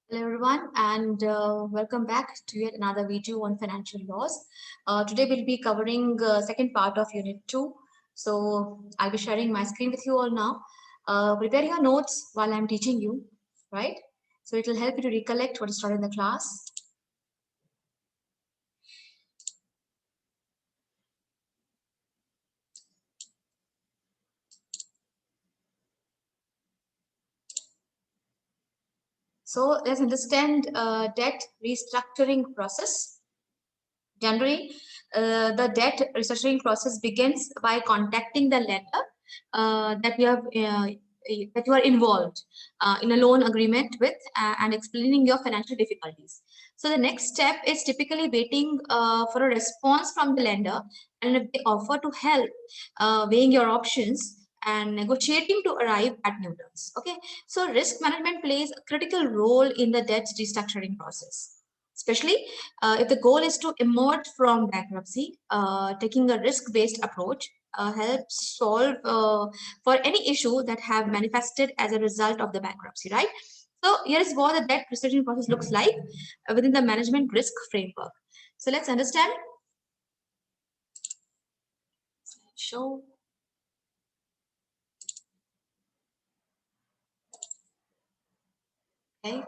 Hello everyone and welcome back to yet another video on financial laws. Today we'll be covering second part of unit 2. So I'll be sharing my screen with you all now. Prepare your notes while I'm teaching you, right? So it will help you to recollect what is taught in the class. So let's understand debt restructuring process. Generally, the debt restructuring process begins by contacting the lender that you are involved in a loan agreement with and explaining your financial difficulties. So the next step is typically waiting for a response from the lender, and if they offer to help, weighing your options and negotiating to arrive at new terms. Okay, so risk management plays a critical role in the debt restructuring process, especially if the goal is to emerge from bankruptcy. Taking a risk-based approach helps solve for any issue that have manifested as a result of the bankruptcy, right? So here is what the debt restructuring process looks like within the management risk framework. So let's understand. Show. Okay.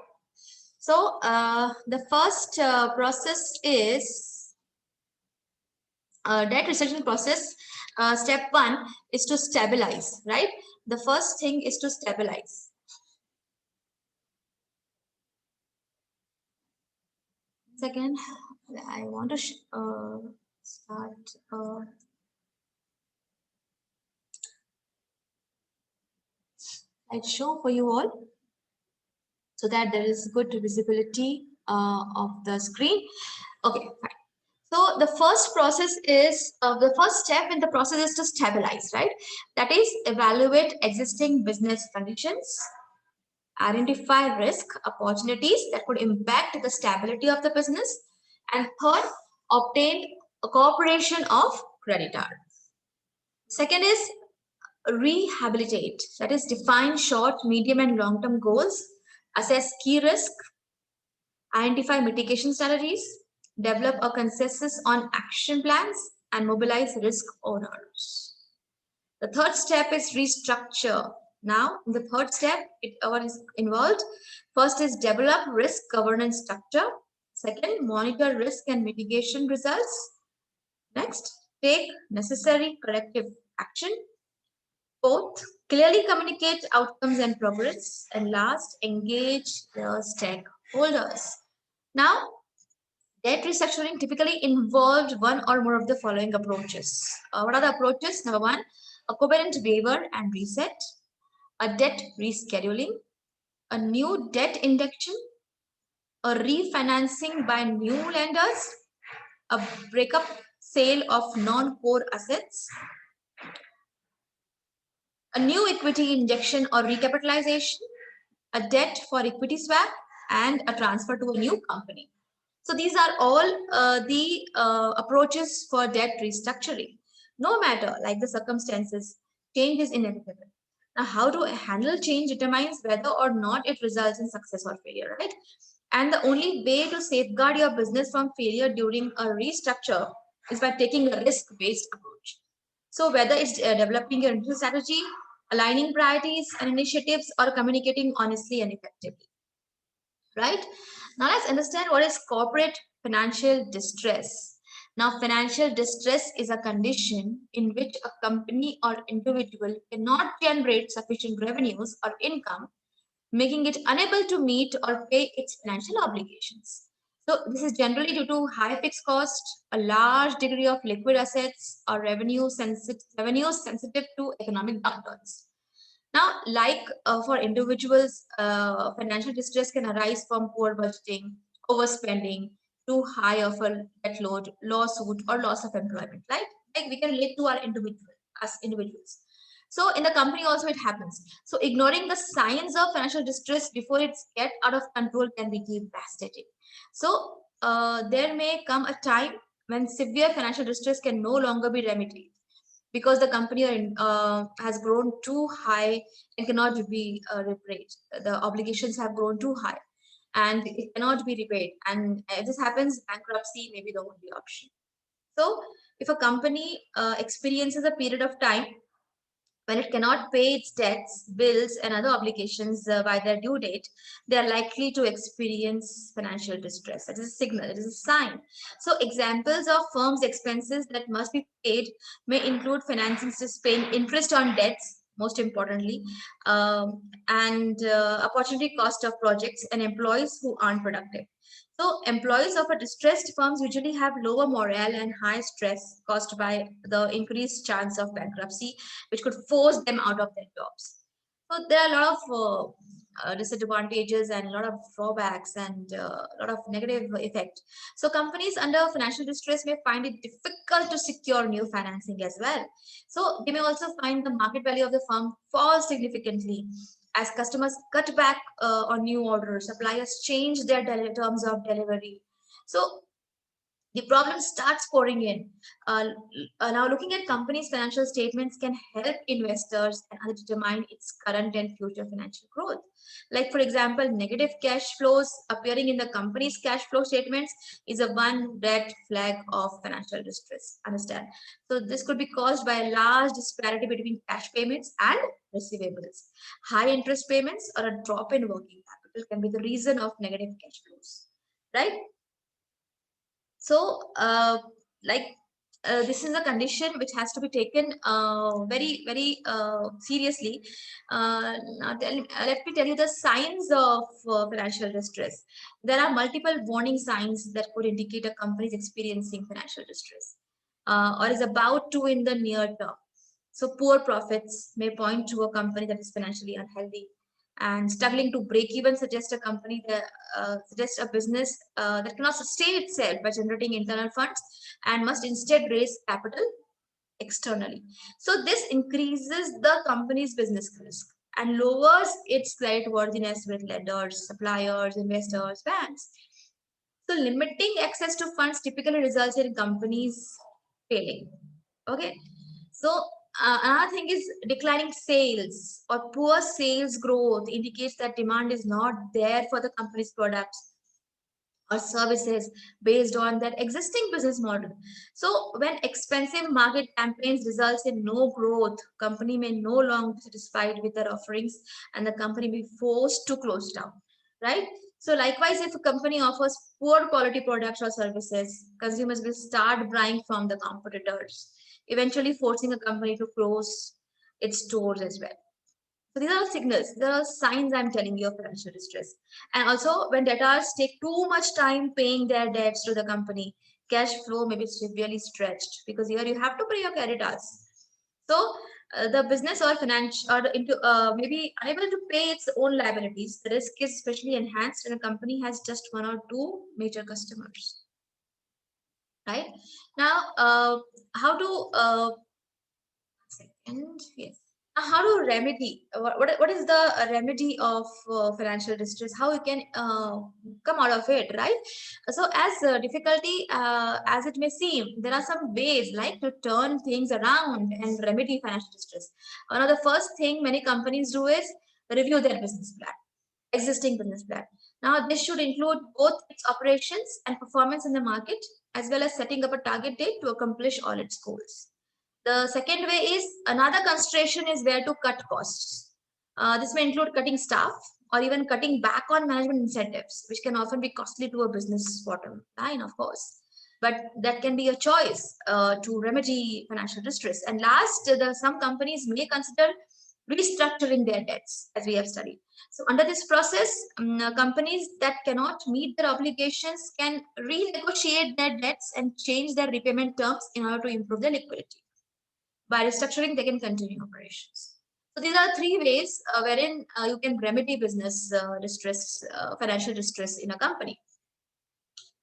So the first process is debt restructuring process. Step one is to stabilize, right? The first thing is to stabilize. Second, I want to start slideshow for you all so that there is good visibility of the screen. Okay, fine. So the first process is the first step in the process is to stabilize, right? That is, evaluate existing business conditions, identify risk opportunities that could impact the stability of the business, and third, obtain a cooperation of creditor. Second is rehabilitate, that is, define short, medium, and long term goals, assess key risk, identify mitigation strategies, develop a consensus on action plans, and mobilize risk owners. The third step is restructure. Now, in the third step, what is involved? First is develop risk governance structure. Second, monitor risk and mitigation results. Next, take necessary corrective action. Fourth, clearly communicate outcomes and progress. And last, engage the stakeholders. Now, debt restructuring typically involved one or more of the following approaches. What are the approaches? Number one, a covenant waiver and reset, a debt rescheduling, a new debt induction, a refinancing by new lenders, a breakup sale of non-core assets, a new equity injection or recapitalization, a debt for equity swap, and a transfer to a new company. So these are all the approaches for debt restructuring. No matter like the circumstances, change is inevitable. Now, how to handle change determines whether or not it results in success or failure, right? And the only way to safeguard your business from failure during a restructure is by taking a risk-based approach. So whether it's developing your internal strategy, aligning priorities and initiatives, or communicating honestly and effectively, right? Now let's understand what is corporate financial distress. Now, financial distress is a condition in which a company or individual cannot generate sufficient revenues or income, making it unable to meet or pay its financial obligations. So this is generally due to high fixed cost, a large degree of liquid assets, or revenues sensitive to economic downturns. Now, like for individuals, financial distress can arise from poor budgeting, overspending, too high of a debt load, lawsuit, or loss of employment. Like we can relate to our as individuals. So in the company also it happens. So ignoring the signs of financial distress before it's get out of control can be devastating. So there may come a time when severe financial distress can no longer be remedied because the company has grown too high and cannot be repaid. The obligations have grown too high. and it cannot be repaid. And if this happens, bankruptcy may be the only option. So if a company experiences a period of time when it cannot pay its debts, bills, and other obligations by their due date, they are likely to experience financial distress. That is a signal, it is a sign. So, examples of firms' expenses that must be paid may include financing, paying interest on debts, most importantly, and opportunity cost of projects, and employees who aren't productive. So employees of a distressed firms usually have lower morale and high stress caused by the increased chance of bankruptcy, which could force them out of their jobs. So there are a lot of disadvantages and a lot of drawbacks and a lot of negative effect. So companies under financial distress may find it difficult to secure new financing as well. So they may also find the market value of the firm fall significantly as customers cut back on new orders, suppliers change their terms of delivery. So the problem starts pouring in. Now, looking at companies' financial statements can help investors and others determine its current and future financial growth. Like, for example, negative cash flows appearing in the company's cash flow statements is a one red flag of financial distress. Understand? So, this could be caused by a large disparity between cash payments and receivables. High interest payments or a drop in working capital can be the reason of negative cash flows, right? So, like this is a condition which has to be taken very, very seriously. Let me tell you the signs of financial distress. There are multiple warning signs that could indicate a company is experiencing financial distress or is about to in the near term. So, poor profits may point to a company that is financially unhealthy, and struggling to break even suggests a company that suggests a business that cannot sustain itself by generating internal funds and must instead raise capital externally. So this increases the company's business risk and lowers its credit worthiness with lenders, suppliers, investors, banks. So limiting access to funds typically results in companies failing. Okay. So another thing is declining sales or poor sales growth indicates that demand is not there for the company's products or services based on their existing business model. So when expensive market campaigns results in no growth, company may no longer be satisfied with their offerings and the company may be forced to close down, right? So likewise, if a company offers poor quality products or services, consumers will start buying from the competitors, eventually forcing a company to close its stores as well. So these are signals, these are signs I'm telling you of financial distress. And also when debtors take too much time paying their debts to the company, cash flow may be severely stretched because here you have to pay your creditors. So the business or finance or into maybe unable to pay its own liabilities. The risk is especially enhanced when a company has just one or two major customers. Right now, how to second yes how to remedy what is the remedy of financial distress, how you can come out of it, right? So as difficulty as it may seem, there are some ways like to turn things around and remedy financial distress. One of the first thing many companies do is review their business plan, existing business plan. Now this should include both its operations and performance in the market, as well as setting up a target date to accomplish all its goals. The second way is another consideration is where to cut costs. This may include cutting staff or even cutting back on management incentives, which can often be costly to a business bottom line, of course. But that can be a choice to remedy financial distress. And last, some companies may consider restructuring their debts, as we have studied. So, under this process, companies that cannot meet their obligations can renegotiate their debts and change their repayment terms in order to improve their liquidity. By restructuring, they can continue operations. So these are three ways wherein you can remedy business distress, financial distress in a company,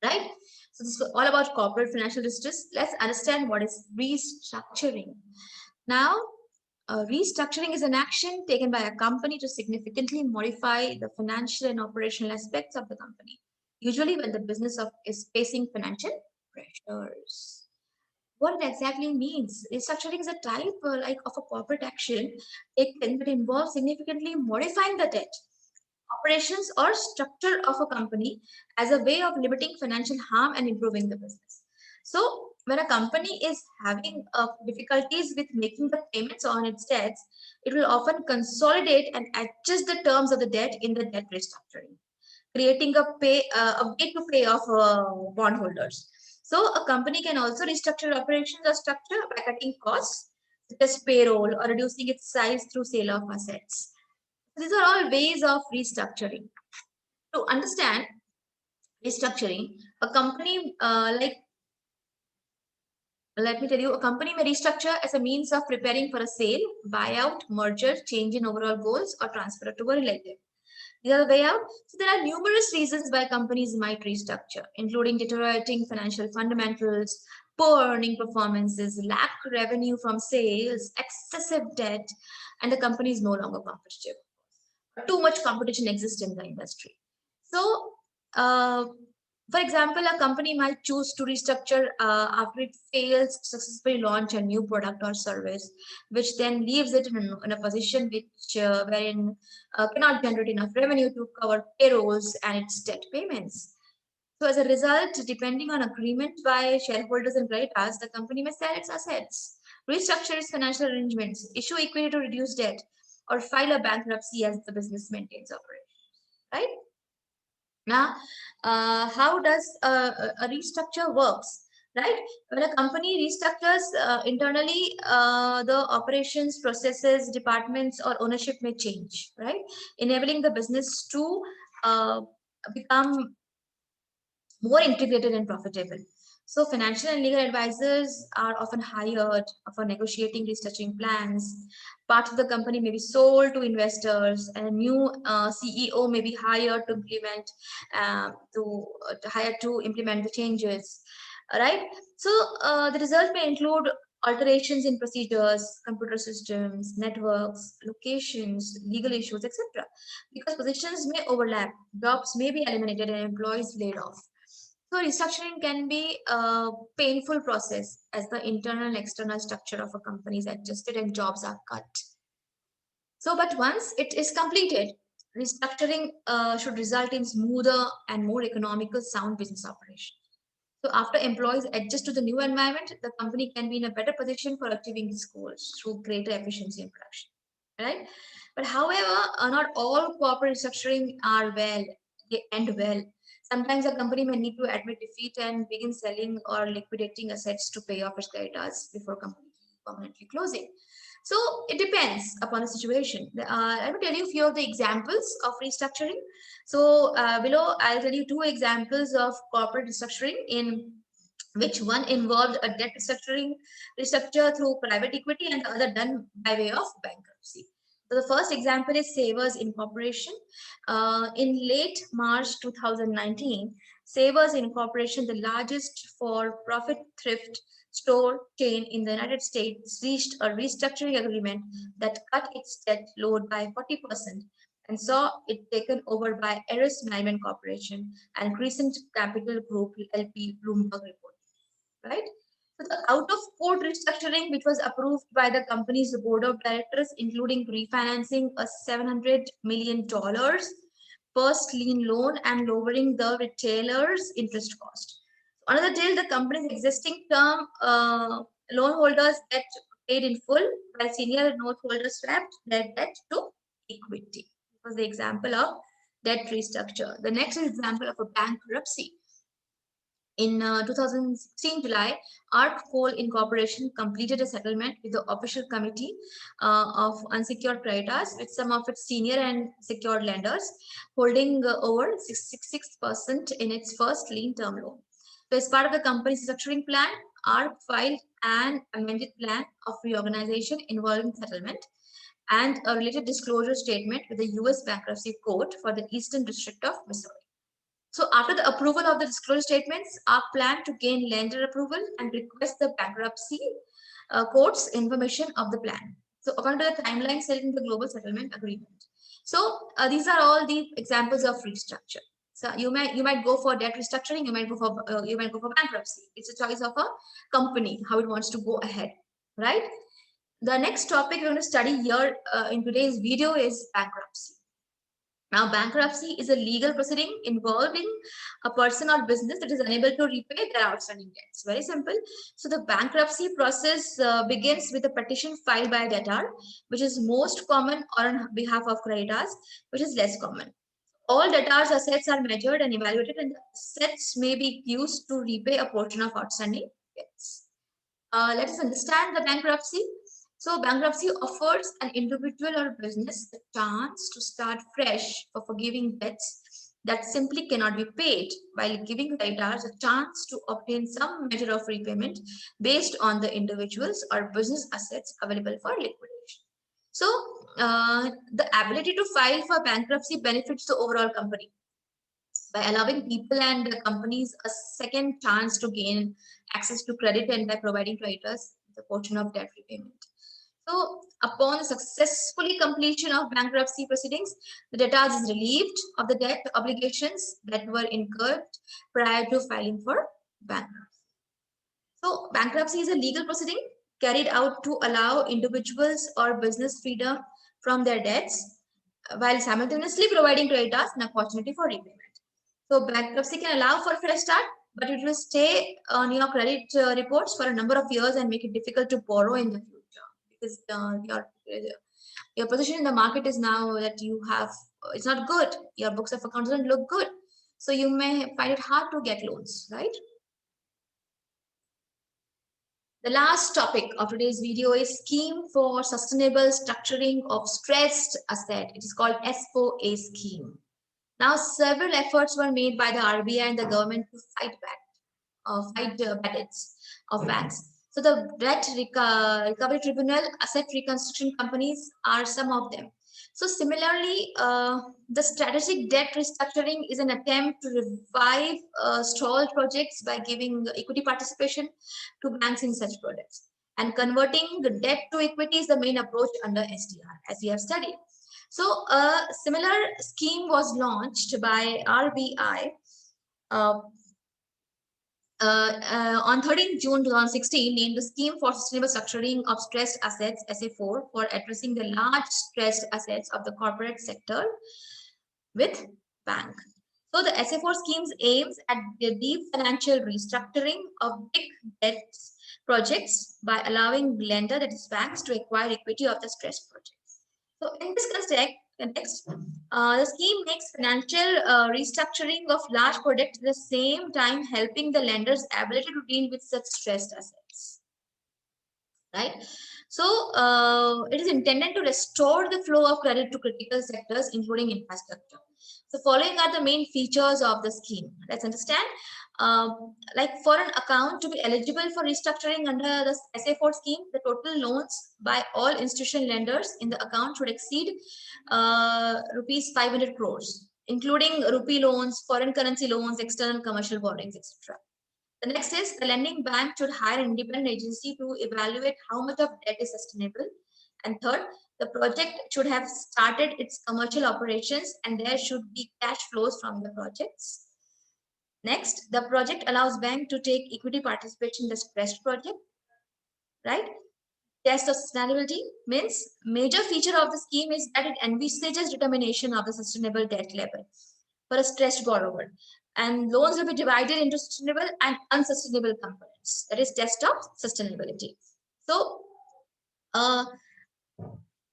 right? So this is all about corporate financial distress. Let's understand what is restructuring. Now, restructuring is an action taken by a company to significantly modify the financial and operational aspects of the company, usually when the business is facing financial pressures. What it exactly means. Restructuring is a type like of a corporate action taken that involves significantly modifying the debt operations or structure of a company as a way of limiting financial harm and improving the business. So when a company is having difficulties with making the payments on its debts, it will often consolidate and adjust the terms of the debt in the debt restructuring, creating a way to pay off bondholders. So a company can also restructure operations or structure by cutting costs, such as payroll, or reducing its size through sale of assets. These are all ways of restructuring. To understand restructuring, a company let me tell you, a company may restructure as a means of preparing for a sale, buyout, merger, change in overall goals, or transfer to a relative. The other way out. So there are numerous reasons why companies might restructure, including deteriorating financial fundamentals, poor earning performances, lack revenue from sales, excessive debt, and the company is no longer competitive. Too much competition exists in the industry. So, for example, a company might choose to restructure after it fails to successfully launch a new product or service, which then leaves it in a position which wherein cannot generate enough revenue to cover payrolls and its debt payments. So, as a result, depending on agreement by shareholders and creditors, the company may sell its assets, restructure its financial arrangements, issue equity to reduce debt, or file a bankruptcy as the business maintains operations. Right? Now, how does a restructure works? Right? When a company restructures internally, the operations, processes, departments, or ownership may change. Right? Enabling the business to become more integrated and profitable. So financial and legal advisors are often hired for negotiating restructuring plans. Parts of the company may be sold to investors, and a new CEO may be hired to implement to implement the changes. All right. So the result may include alterations in procedures, computer systems, networks, locations, legal issues, etc. Because positions may overlap, jobs may be eliminated, and employees laid off. So restructuring can be a painful process as the internal and external structure of a company is adjusted and jobs are cut. So, but once it is completed, restructuring should result in smoother and more economical, sound business operation. So after employees adjust to the new environment, the company can be in a better position for achieving its goals through greater efficiency in production. Right? But however, not all corporate restructuring are well, they end well. Sometimes a company may need to admit defeat and begin selling or liquidating assets to pay off its creditors before completely permanently closing. So it depends upon the situation. Let me tell you a few of the examples of restructuring. So below, I'll tell you two examples of corporate restructuring in which one involved a debt restructure through private equity and the other done by way of bankruptcy. So the first example is Savers Incorporation. In late March 2019, Savers Incorporation, the largest for-profit thrift store chain in the United States, reached a restructuring agreement that cut its debt load by 40% and saw it taken over by Eris Management Corporation and Crescent Capital Group LP Bloomberg report. Right? So the out-of-court restructuring, which was approved by the company's board of directors, including refinancing a $700 million first lien loan and lowering the retailer's interest cost. Another deal, the company's existing term loan holders debt paid in full, while senior note holders swapped their debt to equity. This was the example of debt restructure. The next example of a bankruptcy. In 2016 July, ARC Coal Incorporation completed a settlement with the official committee of unsecured creditors with some of its senior and secured lenders holding over 66% in its first lien term loan. So as part of the company's restructuring plan, ARC filed an amended plan of reorganization involving settlement and a related disclosure statement with the U.S. Bankruptcy Court for the Eastern District of Missouri. So after the approval of the disclosure statements, ARC plan to gain lender approval and request the bankruptcy court's information of the plan. So according to the timeline set in the global settlement agreement. So these are all the examples of restructure. So you might go for debt restructuring, you might go for bankruptcy. It's a choice of a company how it wants to go ahead, right? The next topic we're going to study here in today's video is bankruptcy. Now, bankruptcy is a legal proceeding involving a person or business that is unable to repay their outstanding debts. Very simple. So, the bankruptcy process begins with a petition filed by a debtor, which is most common, or on behalf of creditors, which is less common. All debtors' assets are measured and evaluated, and the assets may be used to repay a portion of outstanding debts. Let us understand the bankruptcy. So, bankruptcy offers an individual or business the chance to start fresh for forgiving debts that simply cannot be paid, while giving creditors a chance to obtain some measure of repayment based on the individual's or business assets available for liquidation. So, the ability to file for bankruptcy benefits the overall company by allowing people and companies a second chance to gain access to credit and by providing creditors the portion of debt repayment. So, upon successfully completion of bankruptcy proceedings, the debtor is relieved of the debt obligations that were incurred prior to filing for bankruptcy. So, bankruptcy is a legal proceeding carried out to allow individuals or business freedom from their debts while simultaneously providing creditors an opportunity for repayment. So, bankruptcy can allow for fresh start, but it will stay on your credit reports for a number of years and make it difficult to borrow in the future because your position in the market is now that you have it's not good. Your books of accounts don't look good, so you may find it hard to get loans, right? The last topic of today's video is Scheme for Sustainable Structuring of Stressed Asset. It is called S4A scheme. Now, several efforts were made by the RBI and the government to fight bad debts of banks. So, the Debt Recovery Tribunal, asset reconstruction companies are some of them. So, similarly, the strategic debt restructuring is an attempt to revive stalled projects by giving equity participation to banks in such projects. And converting the debt to equity is the main approach under SDR, as we have studied. So, a similar scheme was launched by RBI on 13 June 2016, named the Scheme for Sustainable Structuring of Stressed Assets, SA4, for addressing the large stressed assets of the corporate sector with bank. So the SA4 schemes aims at the deep financial restructuring of big debt projects by allowing lender, that is banks, to acquire equity of the stressed projects. So in this context, the scheme makes financial restructuring of large projects at the same time helping the lender's ability to deal with such stressed assets. Right? So it is intended to restore the flow of credit to critical sectors, including infrastructure. So following are the main features of the scheme. Let's understand. Like for an account to be eligible for restructuring under the SA4 scheme, the total loans by all institutional lenders in the account should exceed rupees 500 crores, including rupee loans, foreign currency loans, external commercial borrowings, etc. The next is the lending bank should hire an independent agency to evaluate how much of debt is sustainable. And third, the project should have started its commercial operations and there should be cash flows from the projects. Next, the project allows bank to take equity participation in the stressed project, right? Test of sustainability means major feature of the scheme is that it envisages determination of the sustainable debt level for a stressed borrower. And loans will be divided into sustainable and unsustainable components. That is test of sustainability. So,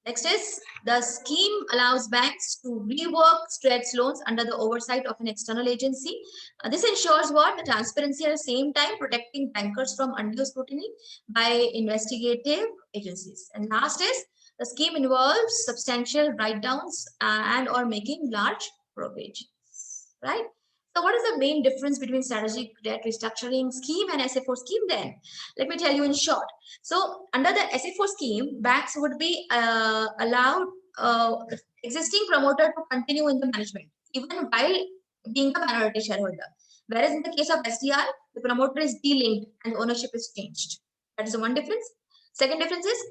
next is the scheme allows banks to rework stressed loans under the oversight of an external agency. This ensures what? The transparency at the same time protecting bankers from undue scrutiny by investigative agencies. And last is the scheme involves substantial write-downs and or making large provisions, right? So what is the main difference between strategic debt restructuring scheme and SA4 scheme then? Let me tell you in short. So under the SA4 scheme, banks would be allowed existing promoter to continue in the management, even while being a minority shareholder. Whereas in the case of SDR, the promoter is delinked and ownership is changed. That is the one difference. Second difference is,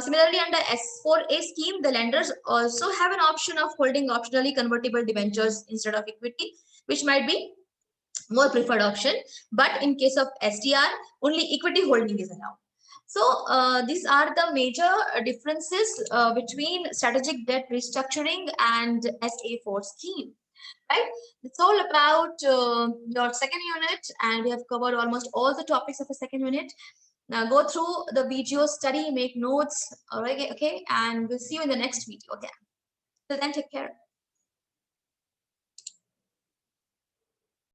similarly, under S4A scheme, the lenders also have an option of holding optionally convertible debentures instead of equity, which might be more preferred option. But in case of SDR, only equity holding is allowed. So these are the major differences between strategic debt restructuring and SA4 scheme, right? It's all about your second unit, and we have covered almost all the topics of the second unit. Now go through the video, study, make notes, all right, okay, and we'll see you in the next video again. Till then, take care.